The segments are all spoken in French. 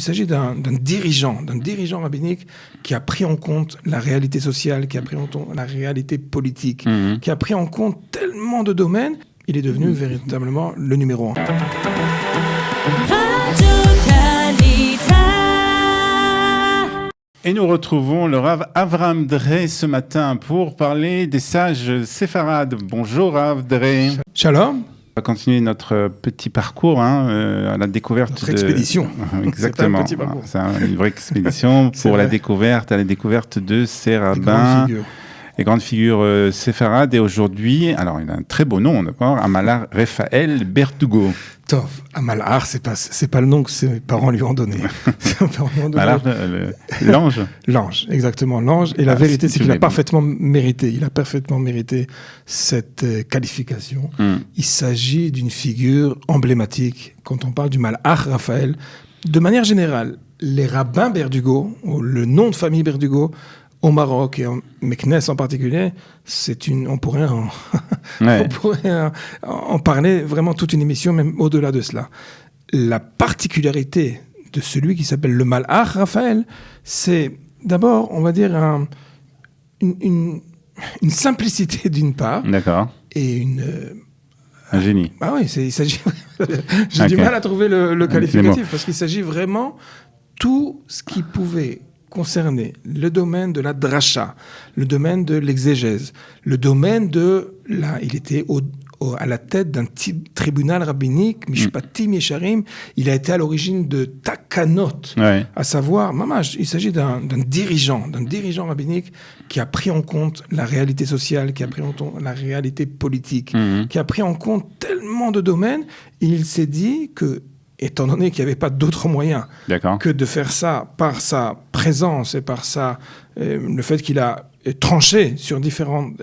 s'agit d'un dirigeant rabbinique qui a pris en compte la réalité sociale, qui a pris en compte la réalité politique, qui a pris en compte tellement de domaines. Il est devenu véritablement le numéro 1. Et nous retrouvons le Rav Avraham Dre ce matin pour parler des sages séfarades. Bonjour Rav Dre. Shalom. On va continuer notre petit parcours à la découverte notre expédition. Exactement. C'est une vraie expédition pour la découverte de ces rabbins. Les grandes figures séfarades. Et aujourd'hui, alors il a un très beau nom d'abord, Amallar Raphaël Berdugo. Tov, Amallar, c'est pas le nom que ses parents lui ont donné. Amallar, l'ange. L'ange, exactement, l'ange. Et la vérité, c'est qu'il a parfaitement mérité. Il a parfaitement mérité cette qualification. Il s'agit d'une figure emblématique quand on parle du Malach Raphaël. De manière générale, les rabbins Berdugo, ou le nom de famille Berdugo, au Maroc et en Meknes en particulier, on pourrait en parler vraiment toute une émission, même au-delà de cela. La particularité de celui qui s'appelle le Malach Raphaël, c'est d'abord, on va dire, une simplicité d'une part. D'accord. Et un génie. Ah oui, il s'agit... J'ai du mal à trouver le qualificatif, parce qu'il s'agit vraiment tout ce qui pouvait concerner le domaine de la dracha, le domaine de l'exégèse, le domaine il était à la tête d'un tribunal rabbinique, Mishpatim Yesharim, il a été à l'origine de Takanot, à savoir, il s'agit d'un dirigeant rabbinique qui a pris en compte la réalité sociale, qui a pris en compte la réalité politique, qui a pris en compte tellement de domaines, et il s'est dit que, étant donné qu'il n'y avait pas d'autre moyen que de faire ça par sa présence et par le fait qu'il a tranché sur différentes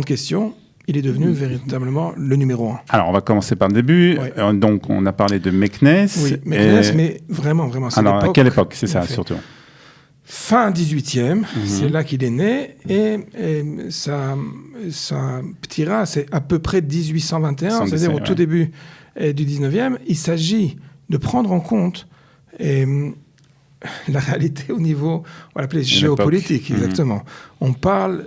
questions, il est devenu véritablement le numéro 1. Alors, on va commencer par le début. Donc, on a parlé de Meknes. Oui, Meknes, mais vraiment, c'est alors, l'époque. À quelle époque, c'est ça, surtout? Fin 18e, c'est là qu'il est né, et sa ptira, c'est à peu près 1821, c'est-à-dire au tout début du 19e. Il s'agit de prendre en compte la réalité au niveau, on va l'appeler géopolitique, exactement. On parle,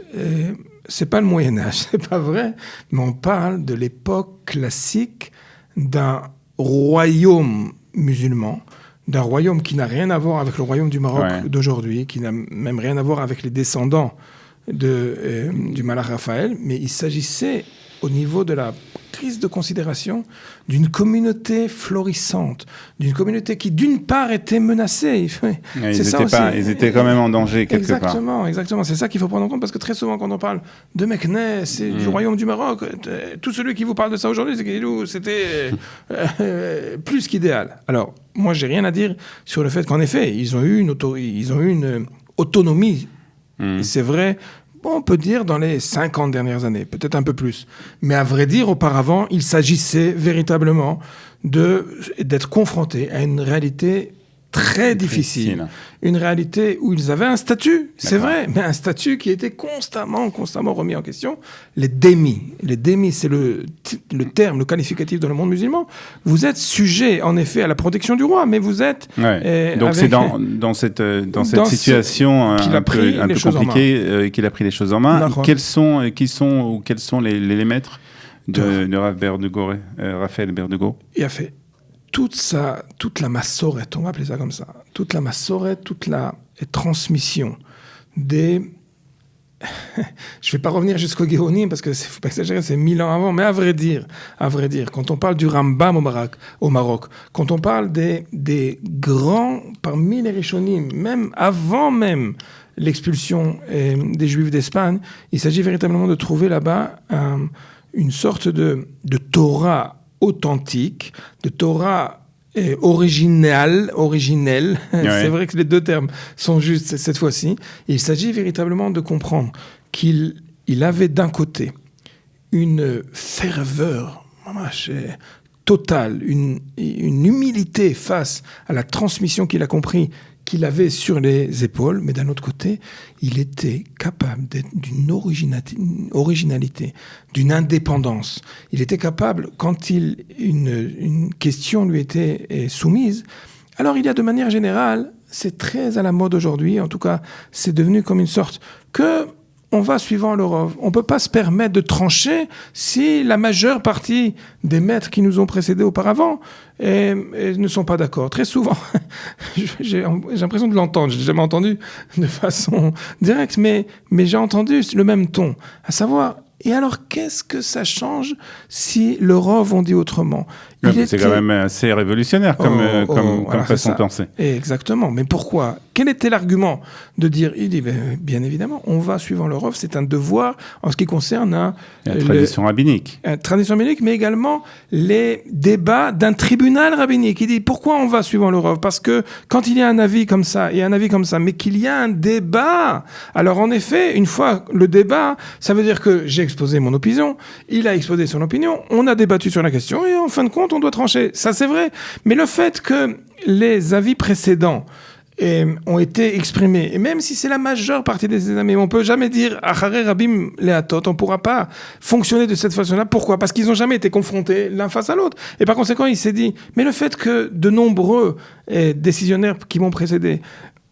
c'est pas le Moyen-Âge, c'est pas vrai, mais on parle de l'époque classique d'un royaume musulman, d'un royaume qui n'a rien à voir avec le royaume du Maroc d'aujourd'hui, qui n'a même rien à voir avec les descendants du Malach Raphaël, mais il s'agissait, au niveau de la prise de considération, d'une communauté florissante, d'une communauté qui, d'une part, était menacée. Ils étaient quand même en danger quelque part. Exactement. C'est ça qu'il faut prendre en compte, parce que très souvent, quand on parle de Meknes et du royaume du Maroc, tout celui qui vous parle de ça aujourd'hui, c'est que c'était plus qu'idéal. Alors, moi, j'ai rien à dire sur le fait qu'en effet, ils ont eu une autonomie. C'est vrai. On peut dire dans les 50 dernières années, peut-être un peu plus. Mais à vrai dire, auparavant, il s'agissait véritablement d'être confronté à une réalité très difficile. Une réalité où ils avaient un statut, c'est vrai, mais un statut qui était constamment remis en question. Les démis, c'est le terme, le qualificatif dans le monde musulman. Vous êtes sujet, en effet, à la protection du roi, mais vous êtes... Donc c'est dans cette situation un peu compliquée qu'il a pris les choses en main. Quels sont les maîtres de Raphaël Berdugo? Il a fait toute la massorette, on va appeler ça comme ça, toute la massorette, toute la transmission des... Je ne vais pas revenir jusqu'au Géonim, parce que c'est, faut pas exagérer, c'est 1000 ans avant, mais à vrai dire, quand on parle du Rambam au Maroc, quand on parle des grands, parmi les Rishonim, même avant l'expulsion des Juifs d'Espagne, il s'agit véritablement de trouver là-bas une sorte de Torah authentique, de Torah originelle. C'est vrai que les deux termes sont justes cette fois-ci. Il s'agit véritablement de comprendre qu'il avait d'un côté une ferveur totale, une humilité face à la transmission qu'il a compris qu'il avait sur les épaules, mais d'un autre côté, il était capable d'une originalité, d'une indépendance. Il était capable, quand une question lui était soumise, Alors il y a de manière générale, c'est très à la mode aujourd'hui, en tout cas c'est devenu comme une sorte que on va suivant le Rov. On ne peut pas se permettre de trancher si la majeure partie des maîtres qui nous ont précédés auparavant et ne sont pas d'accord. Très souvent, j'ai l'impression de l'entendre, je ne l'ai jamais entendu de façon directe, mais j'ai entendu le même ton, à savoir... Et alors, qu'est-ce que ça change si le Rov on dit autrement? C'est quand même assez révolutionnaire comme façon de penser. Exactement. Mais pourquoi? Quel était l'argument de dire? Il dit, bien évidemment, on va suivant le Rov, c'est un devoir en ce qui concerne la tradition rabbinique. Tradition rabbinique, mais également les débats d'un tribunal rabbinique. Il dit, pourquoi on va suivant le Rov? Parce que quand il y a un avis comme ça et un avis comme ça, mais qu'il y a un débat, alors en effet, une fois le débat, ça veut dire que j'ai exposé mon opinion, il a exposé son opinion, on a débattu sur la question et en fin de compte, on doit trancher. Ça, c'est vrai. Mais le fait que les avis précédents ont été exprimés, et même si c'est la majeure partie des amis, on ne peut jamais dire « Acharei Rabim Leatot », on ne pourra pas fonctionner de cette façon-là. Pourquoi? Parce qu'ils n'ont jamais été confrontés l'un face à l'autre. Et par conséquent, il s'est dit « Mais le fait que de nombreux décisionnaires qui m'ont précédé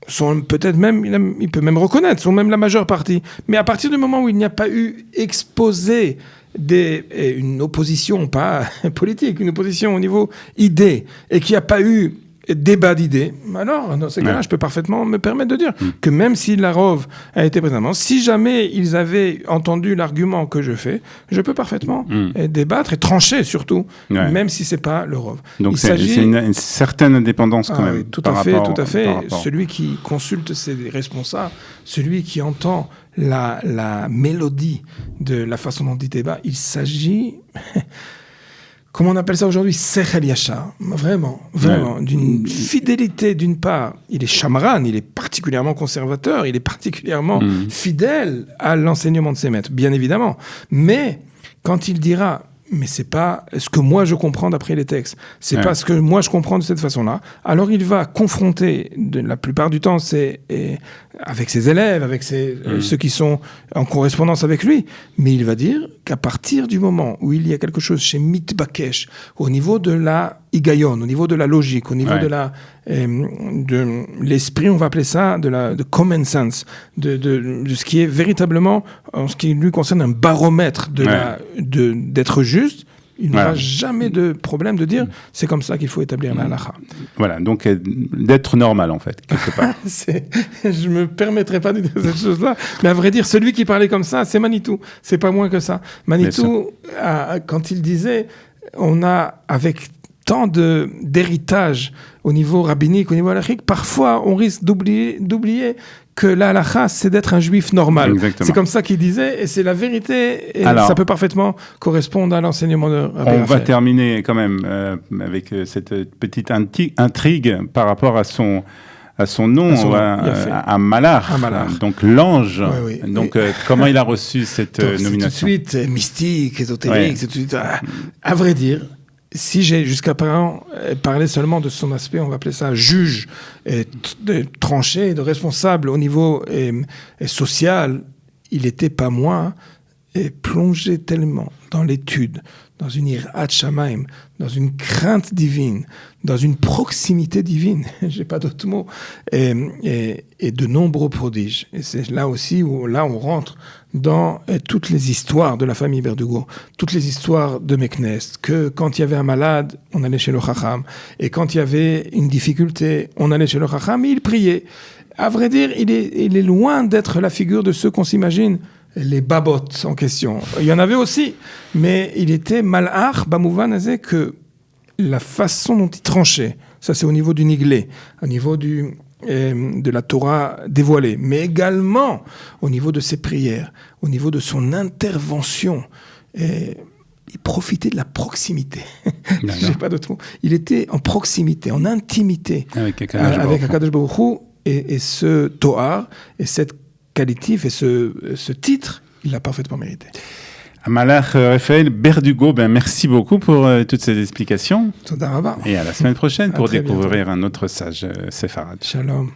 sont peut-être même, il peut même reconnaître, sont même la majeure partie. Mais à partir du moment où il n'y a pas eu exposé une opposition, pas politique, une opposition au niveau idée, et qu'il n'y a pas eu débat d'idées, alors dans ces cas-là, je peux parfaitement me permettre de dire que même si la Rov a été présente, si jamais ils avaient entendu l'argument que je fais, je peux parfaitement débattre et trancher surtout, même si c'est pas le Rov. Donc c'est une certaine indépendance quand même. Oui, tout à fait. Celui qui consulte ses responsables, celui qui entend la mélodie de la façon dont il débat, il s'agit... Comment on appelle ça aujourd'hui? Sechel Yachar. Vraiment, d'une fidélité d'une part. Il est chamran, il est particulièrement conservateur, il est particulièrement fidèle à l'enseignement de ses maîtres, bien évidemment. Mais quand il dira, mais c'est pas ce que moi je comprends d'après les textes, c'est pas ce que moi je comprends de cette façon-là, alors il va confronter, la plupart du temps, avec ses élèves, avec ceux qui sont en correspondance avec lui, mais il va dire qu'à partir du moment où il y a quelque chose chez Mitbakesh, au niveau de la higayon, au niveau de la logique, au niveau de l'esprit, on va appeler ça, de common sense, de ce qui est véritablement, en ce qui lui concerne, un baromètre d'être juste, il n'y aura jamais de problème de dire c'est comme ça qu'il faut établir la halakha. Voilà, donc d'être normal en fait, quelque part. Je me permettrai pas de dire cette chose-là, mais à vrai dire, celui qui parlait comme ça, c'est Manitou. C'est pas moins que ça. Manitou, quand il disait, on a avec tant d'héritage au niveau rabbinique, au niveau halachique, parfois on risque d'oublier que la halakha, c'est d'être un juif normal. Exactement. C'est comme ça qu'il disait, et c'est la vérité, et ça peut parfaiement correspondre à l'enseignement de Rabbi Raphaël. On va terminer quand même avec cette petite intrigue par rapport à son nom, à Malach, donc l'ange. Oui. Donc comment il a reçu cette nomination? C'est tout de suite mystique, ésotérique, c'est tout de suite... À vrai dire, si j'ai jusqu'à présent parlé seulement de son aspect, on va appeler ça juge, de tranché, de responsable au niveau social, il n'était pas moins plongé tellement dans l'étude, dans une irat shamaim, dans une crainte divine, dans une proximité divine, j'ai pas d'autres mots, et de nombreux prodiges. Et c'est là aussi où on rentre dans toutes les histoires de la famille Berdugo, toutes les histoires de Meknes, que quand il y avait un malade, on allait chez le Chacham, et quand il y avait une difficulté, on allait chez le Chacham, et il priait. À vrai dire, il est loin d'être la figure de ceux qu'on s'imagine, les babottes en question. Il y en avait aussi, mais il était malach, bamouvan, que la façon dont il tranchait, ça c'est au niveau du niglé, au niveau de la Torah dévoilée, mais également au niveau de ses prières, au niveau de son intervention. Il profitait de la proximité. J'ai pas d'autre mot. Il était en proximité, en intimité avec Akadosh Baruch Hu, et ce Toar, et cette qualitif et ce titre, il l'a parfaitement mérité. Malach Raphaël Berdugo, merci beaucoup pour toutes ces explications. Et à la semaine prochaine pour découvrir un autre sage séfarade. Shalom.